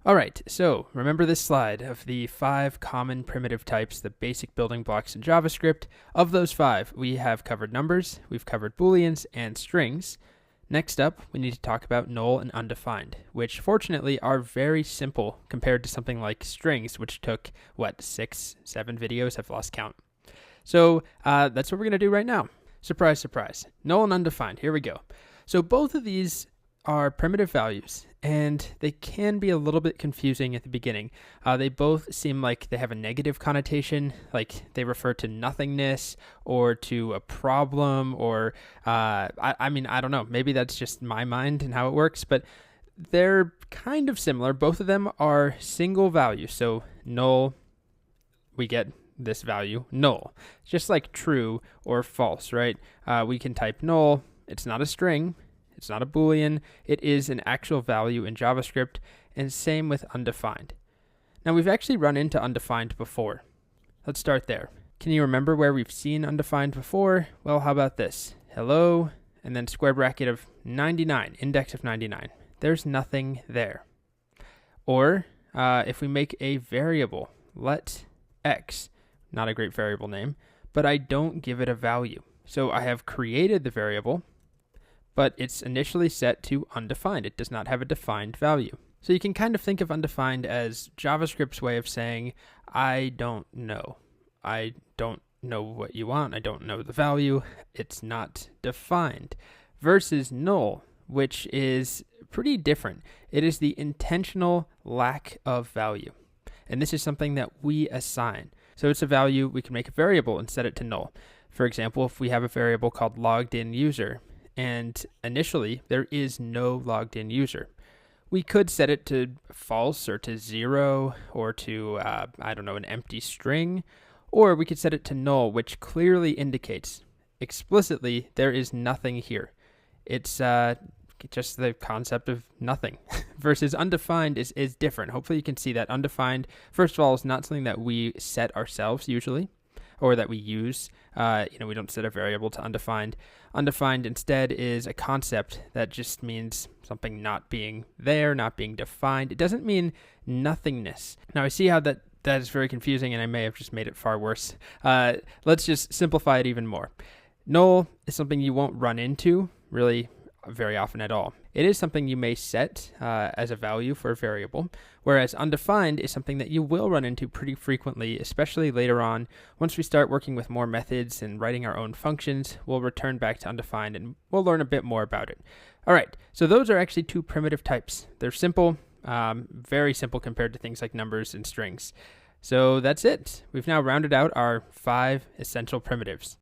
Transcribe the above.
All right, so remember this slide of the 5 common primitive types, the basic building blocks in JavaScript. Of those 5, we have covered numbers, we've covered booleans, and strings. Next up, we need to talk about null and undefined, which fortunately are very simple compared to something like strings, which took, 6, 7 videos? I've lost count. So that's what we're going to do right now. Surprise, surprise. Null and undefined, here we go. So both of these are primitive values, and they can be a little bit confusing at the beginning. They both seem like they have a negative connotation, like they refer to nothingness or to a problem, or I mean, I don't know, maybe that's just my mind and how it works, but they're kind of similar. Both of them are single values. So null, we get this value, null, just like true or false, right? We can type null. It's not a string. It's not a boolean. It is an actual value in JavaScript, and same with undefined. Now, we've actually run into undefined before. Let's start there. Can you remember where we've seen undefined before? Well, how about this? Hello, and then square bracket of 99, index of 99. There's nothing there. Or if we make a variable, let x, not a great variable name, but I don't give it a value. So I have created the variable, but it's initially set to undefined. It does not have a defined value. So you can kind of think of undefined as JavaScript's way of saying, I don't know. I don't know what you want. I don't know the value. It's not defined. Versus null, which is pretty different. It is the intentional lack of value. And this is something that we assign. So it's a value, we can make a variable and set it to null. For example, if we have a variable called logged in user, and initially there is no logged in user, we could set it to false or to 0 or to, I don't know, an empty string, or we could set it to null, which clearly indicates explicitly there is nothing here. It's just the concept of nothing. Versus undefined is different. Hopefully you can see that undefined, first of all, is not something that we set ourselves usually, or that we use. We don't set a variable to undefined. Undefined instead is a concept that just means something not being there, not being defined. It doesn't mean nothingness. Now I see how that is very confusing, and I may have just made it far worse. Let's just simplify it even more. Null is something you won't run into really very often at all. It is something you may set as a value for a variable, whereas undefined is something that you will run into pretty frequently, especially later on. Once we start working with more methods and writing our own functions, we'll return back to undefined and we'll learn a bit more about it. All right, so those are actually 2 primitive types. They're simple, very simple compared to things like numbers and strings. So that's it. We've now rounded out our 5 essential primitives.